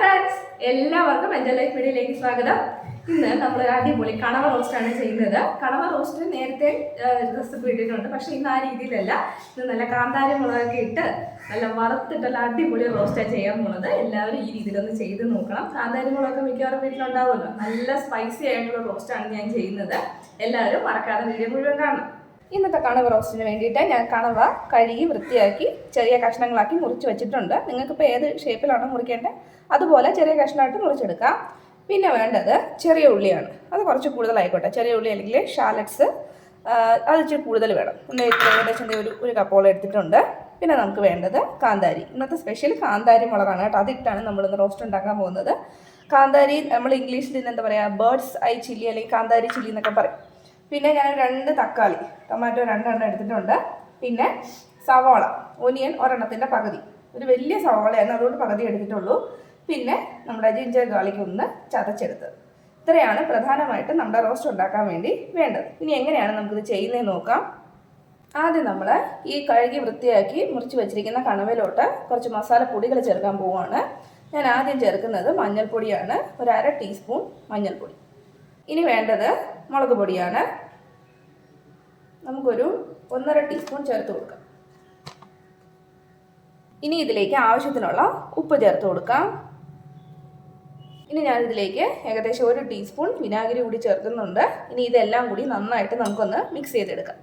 Friends, എല്ലാവർക്കും എൻ്റെ life വീഡിയോയിലേക്ക് സ്വാഗതം. ഇന്ന് നമ്മൾ അടിപൊളി കണവ റോസ്റ്റാണ് ചെയ്യുന്നത്. കണവ റോസ്റ്റ് നേരത്തെ റെസിപ്പി ഇട്ടിട്ടുണ്ട്, പക്ഷെ ഇന്ന് ആ രീതിയിലല്ല. ഇത് നല്ല കാന്താരി മുളകൊക്കെ ഇട്ട് നല്ല വറുത്തിട്ടുള്ള അടിപൊളി റോസ്റ്റാണ് ചെയ്യാൻ പോകുന്നത്. എല്ലാവരും ഈ രീതിയിലൊന്ന് ചെയ്ത് നോക്കണം. കാന്താരി മുളകൊക്കെ മിക്കവാറും വീട്ടിലുണ്ടാവുമല്ലോ. നല്ല സ്പൈസി ആയിട്ടുള്ള റോസ്റ്റാണ് ഞാൻ ചെയ്യുന്നത്. എല്ലാവരും മറക്കാതെ വീഡിയോ മുഴുവൻ കാണണം. ഇന്നത്തെ കണവ റോസ്റ്റിന് വേണ്ടിയിട്ട് ഞാൻ കണവ കഴുകി വൃത്തിയാക്കി ചെറിയ കഷ്ണങ്ങളാക്കി മുറിച്ച് വെച്ചിട്ടുണ്ട്. നിങ്ങൾക്കിപ്പോൾ ഏത് ഷേപ്പിലാണോ മുറിക്കേണ്ടത് അതുപോലെ ചെറിയ കഷ്ണമായിട്ട് മുറിച്ചെടുക്കാം. പിന്നെ വേണ്ടത് ചെറിയ ഉള്ളിയാണ്. അത് കുറച്ച് കൂടുതലായിക്കോട്ടെ. ചെറിയ ഉള്ളി അല്ലെങ്കിൽ ഷാലറ്റ്സ് അത് ഇച്ചിരി കൂടുതൽ വേണം. ഏകദേശം ഒരു കപ്പോളം എടുത്തിട്ടുണ്ട്. പിന്നെ നമുക്ക് വേണ്ടത് കാന്താരി. ഇന്നത്തെ സ്പെഷ്യൽ കാന്താരി മുളകാണ് കേട്ടോ. അതിട്ടാണ് നമ്മളിന്ന് റോസ്റ്റ് ഉണ്ടാക്കാൻ പോകുന്നത്. കാന്താരി നമ്മൾ ഇംഗ്ലീഷിൽ ഇന്ന് എന്താ പറയുക, ബേർഡ്സ് ഐ ചില്ലി അല്ലെങ്കിൽ കാന്താരി ചില്ലി എന്നൊക്കെ പറയും. പിന്നെ ഞാൻ 2 തക്കാളി, ടൊമാറ്റോ 2 എണ്ണം എടുത്തിട്ടുണ്ട്. പിന്നെ സവാള, ഒനിയൻ ഒരെണ്ണത്തിൻ്റെ പകുതി, ഒരു വലിയ സവാളയാണ്, അതുകൊണ്ട് പകുതി എടുത്തിട്ടുള്ളൂ. പിന്നെ നമ്മുടെ ജിഞ്ചർ ഗാർലിക് ഒന്ന് ചതച്ചെടുത്തത്. ഇത്രയാണ് പ്രധാനമായിട്ട് നമ്മുടെ റോസ്റ്റ് ഉണ്ടാക്കാൻ വേണ്ടി വേണ്ടത്. ഇനി എങ്ങനെയാണ് നമുക്കിത് ചെയ്യുന്നതെന്ന് നോക്കാം. ആദ്യം നമ്മൾ ഈ കഴുകി വൃത്തിയാക്കി മുറിച്ച് വെച്ചിരിക്കുന്ന കണവയിലോട്ട് കുറച്ച് മസാലപ്പൊടികൾ ചേർക്കാൻ പോവുകയാണ്. ഞാൻ ആദ്യം ചേർക്കുന്നത് മഞ്ഞൾപ്പൊടിയാണ്, ഒരു 1/2 ടീസ്പൂൺ മഞ്ഞൾപ്പൊടി. ഇനി വേണ്ടത് മുളക് പൊടിയാണ്. നമുക്കൊരു 1.5 ടീസ്പൂൺ ചേർത്ത് കൊടുക്കാം. ഇനി ഇതിലേക്ക് ആവശ്യത്തിനുള്ള ഉപ്പ് ചേർത്ത് കൊടുക്കാം. ഇനി ഞാനിതിലേക്ക് ഏകദേശം 1 ടീസ്പൂൺ വിനാഗിരി കൂടി ചേർക്കുന്നുണ്ട്. ഇനി ഇതെല്ലാം കൂടി നന്നായിട്ട് നമുക്കൊന്ന് മിക്സ് ചെയ്തെടുക്കാം.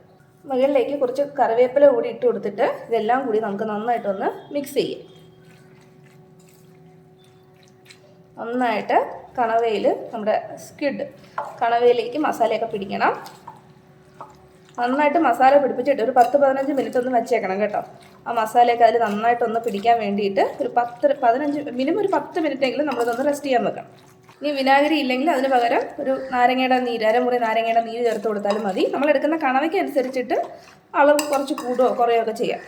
മുകളിലേക്ക് കുറച്ച് കറിവേപ്പില കൂടി ഇട്ട് കൊടുത്തിട്ട് ഇതെല്ലാം കൂടി നമുക്ക് നന്നായിട്ടൊന്ന് മിക്സ് ചെയ്യാം. നന്നായിട്ട് കണവയിൽ നമ്മുടെ സ്ക്വിഡ് കണവയിലേക്ക് മസാലയൊക്കെ പിടിക്കണം. നന്നായിട്ട് മസാല പിടിപ്പിച്ചിട്ട് ഒരു 10-15 മിനിറ്റ് ഒന്ന് വെച്ചേക്കണം കേട്ടോ. ആ മസാലയൊക്കെ അതിൽ നന്നായിട്ടൊന്ന് പിടിക്കാൻ വേണ്ടിയിട്ട് ഒരു 10-15 മിനിമം ഒരു 10 മിനിറ്റെങ്കിലും നമ്മളിതൊന്ന് റെസ്റ്റ് ചെയ്യാൻ വെക്കണം. ഇനി വിനാഗിരി ഇല്ലെങ്കിൽ അതിന് പകരം ഒരു നാരങ്ങയുടെ നീര്, അരമുറി നാരങ്ങയുടെ നീര് ചേർത്ത് കൊടുത്താലും മതി. നമ്മളെടുക്കുന്ന കണവയ്ക്ക് അനുസരിച്ചിട്ട് അളവ് കുറച്ച് കൂടുകയോ കുറയുകയോ ഒക്കെ ചെയ്യാം.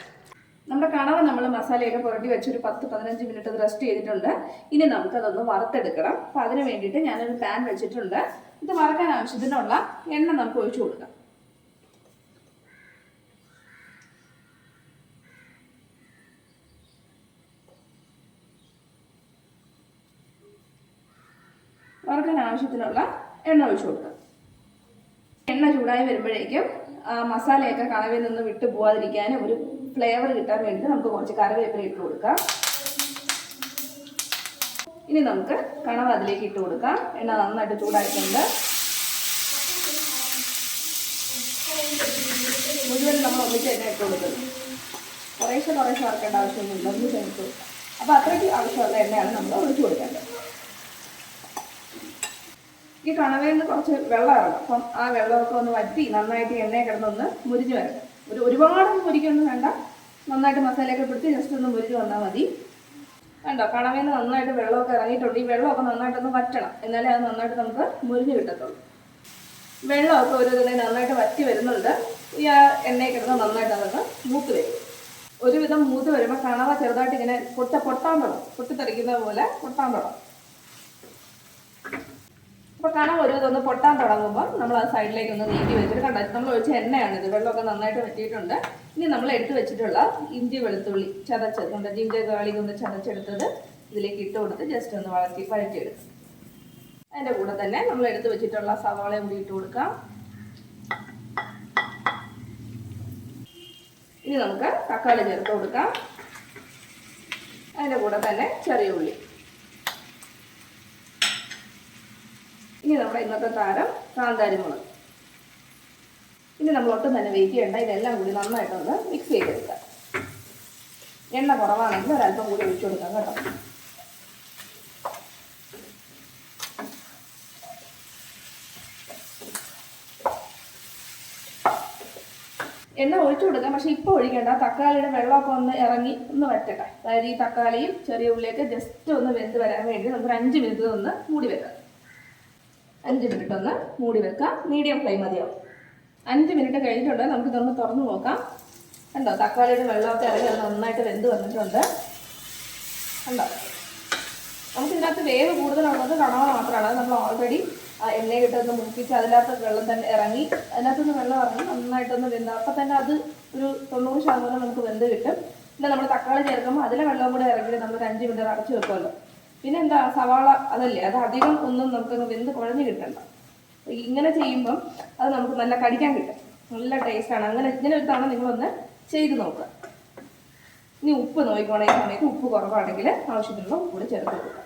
നമ്മുടെ കണവ നമ്മൾ മസാലയൊക്കെ പുരട്ടി വെച്ചൊരു 10-15 മിനിറ്റ് അത് റെസ്റ്റ് ചെയ്തിട്ടുണ്ട്. ഇനി നമുക്കതൊന്ന് വറുത്തെടുക്കണം. അപ്പോൾ അതിന് വേണ്ടിയിട്ട് ഞാനൊരു പാൻ വെച്ചിട്ടുണ്ട്. ഇത് വറക്കാൻ ആവശ്യത്തിനുള്ള എണ്ണ നമുക്ക് ഒഴിച്ചു കൊടുക്കാം. വറക്കാൻ ആവശ്യത്തിനുള്ള എണ്ണ ഒഴിച്ചു കൊടുക്കാം. എണ്ണ ചൂടായി വരുമ്പോഴേക്കും മസാലയൊക്കെ കണവയിൽ നിന്ന് വിട്ടു പോകാതിരിക്കാനും ഒരു ഫ്ലേവർ കിട്ടാൻ വേണ്ടി നമുക്ക് കുറച്ച് കറിവേപ്പില ഇട്ട് കൊടുക്കാം. ഇനി നമുക്ക് കണവ അതിലേക്ക് ഇട്ട് കൊടുക്കാം. എണ്ണ നന്നായിട്ട് ചൂടായിട്ടുണ്ട്. മുഴുവൻ നമ്മൾ ഒന്നിച്ച് എണ്ണ ഇട്ട് കൊടുക്കുന്നത്. കുറേശ്ശെ വറക്കേണ്ട ആവശ്യമൊന്നുമില്ല, ഒന്നിച്ച് ഇട്ട് കൊടുക്കാം. അപ്പോൾ അത്രയ്ക്ക് ആവശ്യമുള്ള എണ്ണയാണ് നമ്മൾ ഒഴിച്ചു കൊടുക്കേണ്ടത്. ഈ കണവയിൽ നിന്ന് കുറച്ച് വെള്ളം ഇറങ്ങും. അപ്പം ആ വെള്ളമൊക്കെ ഒന്ന് വറ്റി നന്നായിട്ട് എണ്ണയെ കിടന്നൊന്ന് മുരിഞ്ഞ് വരണം. ഒരുപാട് മുരിക്കൊന്നും വേണ്ട, നന്നായിട്ട് മസാലയൊക്കെ പിടിച്ച് ജസ്റ്റ് ഒന്ന് മുരിഞ്ഞ് വന്നാൽ മതി. കണ്ടോ, കണവയിൽ നിന്ന് നന്നായിട്ട് വെള്ളമൊക്കെ ഇറങ്ങിയിട്ടുണ്ട്. ഈ വെള്ളമൊക്കെ നന്നായിട്ടൊന്ന് വറ്റണം, എന്നാലേ അത് നന്നായിട്ട് നമുക്ക് മുരിഞ്ഞ് കിട്ടത്തുള്ളൂ. വെള്ളമൊക്കെ ഒരു ഇതിനെ നന്നായിട്ട് വറ്റി വരുന്നുണ്ട്. ഈ ആ എണ്ണയെ കിടന്ന് നന്നായിട്ട് അതൊക്കെ മൂത്ത് വരും. ഒരുവിധം മൂത്ത് വരുമ്പോൾ കണവ ചെറുതായിട്ട് ഇങ്ങനെ പൊട്ടാൻ തുടങ്ങും. പൊട്ടിത്തെറിക്കുന്ന പോലെ പൊട്ടാൻ തുടങ്ങും. അപ്പോൾ കണവ ഒരു ഇതൊന്ന് പൊട്ടാൻ തുടങ്ങുമ്പോൾ നമ്മൾ ആ സൈഡിലേക്ക് ഒന്ന് നീട്ടി വെച്ചിട്ട് കണ്ട നമ്മൾ ഒഴിച്ച എണ്ണയാണിത്. വെള്ളമൊക്കെ നന്നായിട്ട് വറ്റിയിട്ടുണ്ട്. ഇനി നമ്മൾ എടുത്ത് വെച്ചിട്ടുള്ള ഇഞ്ചി വെളുത്തുള്ളി ചതച്ചെടുത്തുണ്ട്, ജിഞ്ചർ ഗാർലിക് ഒന്ന് ചതച്ചെടുത്തത് ഇതിലേക്ക് ഇട്ട് കൊടുത്ത് ജസ്റ്റ് ഒന്ന് വഴറ്റിയെടുക്കും. അതിൻ്റെ കൂടെ തന്നെ നമ്മൾ എടുത്ത് വെച്ചിട്ടുള്ള സവാളയും കൂടി ഇട്ട് കൊടുക്കാം. ഇനി നമുക്ക് തക്കാളി ചേർത്ത് കൊടുക്കാം. അതിൻ്റെ കൂടെ തന്നെ ചെറിയ ഉള്ളി. ഇനി നമ്മുടെ ഇന്നത്തെ താരം കാന്താരി മുളക്. ഇനി നമ്മൾ ഒട്ടും തന്നെ വെയിറ്റ് ചെയ്യേണ്ട, ഇതെല്ലാം കൂടി നന്നായിട്ടൊന്ന് മിക്സ് ചെയ്തെടുക്കാം. എണ്ണ കുറവാണെങ്കിൽ ഒരല്പം കൂടി ഒഴിച്ചു കൊടുക്കാം കേട്ടോ. എണ്ണ ഒഴിച്ചു കൊടുക്കാം, പക്ഷെ ഇപ്പോൾ ഒഴിക്കേണ്ട. തക്കാളിയുടെ വെള്ളമൊക്കെ ഒന്ന് ഇറങ്ങി ഒന്ന് വറ്റട്ടെ. അതായത് ഈ തക്കാളിയും ചെറിയ ഉള്ളിയൊക്കെ ജസ്റ്റ് ഒന്ന് വെന്ത് വരാൻ വേണ്ടി നമുക്കൊരു 5 മിനിറ്റ് ഒന്ന് മൂടി വെക്കാം. 5 മിനിറ്റ് ഒന്ന് മൂടി വെക്കാം. മീഡിയം ഫ്ലെയിം മതിയാവും. 5 മിനിറ്റ് കഴിഞ്ഞിട്ടുണ്ട്. നമുക്കിതൊന്ന് തുറന്ന് നോക്കാം. കണ്ടോ, തക്കാളിയുടെ വെള്ളമൊക്കെ ഇറങ്ങി അത് നന്നായിട്ട് വെന്ത് വന്നിട്ടുണ്ട്. കണ്ടോ, നമുക്കിതിനകത്ത് വേവ് കൂടുതലുള്ളത് കണവ മാത്രമാണ്. അത് നമ്മൾ ഓൾറെഡി എണ്ണയിട്ടൊന്ന് മുക്കിച്ച് അതിനകത്ത് വെള്ളം തന്നെ ഇറങ്ങി, അതിനകത്തുനിന്ന് വെള്ളം ഇറങ്ങി നന്നായിട്ടൊന്ന് വെന്ത് അപ്പം തന്നെ അത് ഒരു 90% നമുക്ക് വെന്ത് കിട്ടും. പിന്നെ നമ്മൾ തക്കാളി ചേർക്കുമ്പോൾ അതിലെ വെള്ളം കൂടെ ഇറങ്ങി നമ്മൾ 5 മിനിറ്റ് അടച്ചു വെക്കുമല്ലോ. പിന്നെ എന്താ സവാള അതല്ലേ, അത് അധികം ഒന്നും നമുക്കങ്ങ് വെന്ത് കുഴഞ്ഞ് കിട്ടണ്ട. ഇങ്ങനെ ചെയ്യുമ്പം അത് നമുക്ക് നല്ല കടിക്കാൻ കിട്ടും, നല്ല ടേസ്റ്റാണ്. ഇങ്ങനെ ഒരു തവണ നിങ്ങളൊന്ന് ചെയ്ത് നോക്കുക. ഇനി ഉപ്പ് നോക്കിക്കോണേ, ഈ സമയത്ത് ഉപ്പ് കുറവാണെങ്കിൽ ആവശ്യത്തിനുള്ള ഉപ്പ് കൂടി ചേർത്ത് കൊടുക്കുക.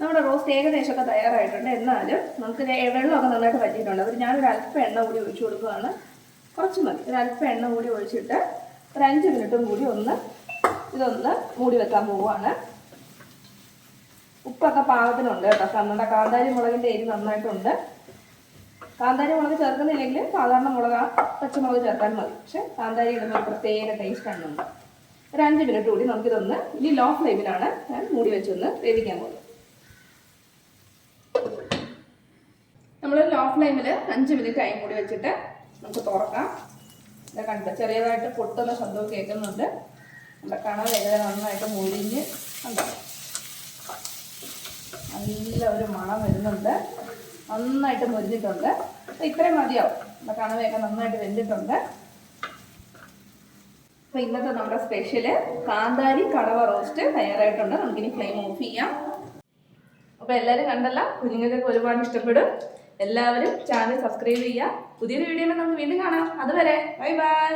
നമ്മുടെ റോസ്റ്റ് ഏകദേശമൊക്കെ തയ്യാറായിട്ടുണ്ട്. എന്നാലും നമുക്ക് വെള്ളമൊക്കെ നന്നായിട്ട് പറ്റിയിട്ടുണ്ട്. അപ്പോൾ ഞാനൊരു അല്പം എണ്ണ കൂടി ഒഴിച്ചു കൊടുക്കുകയാണ്. കുറച്ച് മതി, ഒരു അല്പം എണ്ണ കൂടി ഒഴിച്ചിട്ട് ഒരു 5 മിനിറ്റും കൂടി ഇതൊന്ന് മൂടി വെക്കാൻ പോവുകയാണ്. ഉപ്പൊക്കെ പാകത്തിനുണ്ട് കേട്ടോ. നമ്മുടെ കാന്താരി മുളകിൻ്റെ എരി നന്നായിട്ടുണ്ട്. കാന്താരി മുളക് ചേർക്കുന്നില്ലെങ്കിൽ സാധാരണ പച്ചമുളക് ചേർത്താൽ മതി. പക്ഷെ കാന്താരി ഇടുന്ന പ്രത്യേക ടേസ്റ്റാണ്. ഒരു 5 മിനിറ്റ് കൂടി നമുക്കിതൊന്ന്, ഇനി ലോ ഫ്ലെയിമിലാണ് ഞാൻ മൂടി വെച്ചൊന്ന് വേവിക്കാൻ പോകുന്നത്. നമ്മൾ ലോ ഫ്ലെയിമിൽ 5 മിനിറ്റ് ആയി മൂടി വെച്ചിട്ട് നമുക്ക് തുറക്കാം. ഇത് കണ്ടോ, ചെറിയതായിട്ട് പൊട്ടുന്ന ശബ്ദവും കേൾക്കുന്നുണ്ട്. നമ്മുടെ കണവ നന്നായിട്ട് മുരിഞ്ഞ് കണ്ടോ, നല്ല ഒരു മണം വരുന്നുണ്ട്. നന്നായിട്ട് മുരിഞ്ഞിട്ടുണ്ട്. അപ്പോൾ ഇത്രയും മതിയാവും. നമ്മുടെ കണവയൊക്കെ നന്നായിട്ട് വെന്തിട്ടുണ്ട്. അപ്പോൾ ഇന്നത്തെ നമ്മുടെ സ്പെഷ്യല് കാന്താരി കണവ റോസ്റ്റ് തയ്യാറായിട്ടുണ്ട്. നമുക്കിനി ഫ്ലെയിം ഓഫ് ചെയ്യാം. അപ്പോൾ എല്ലാവരും കണ്ടല്ല, കുഞ്ഞുങ്ങൾക്കൊക്കെ ഒരുപാട് ഇഷ്ടപ്പെടും. എല്ലാവരും ചാനൽ സബ്സ്ക്രൈബ് ചെയ്യുക. പുതിയൊരു വീഡിയോയിൽ നമുക്ക് വീണ്ടും കാണാം. അതുവരെ ബൈ ബൈ.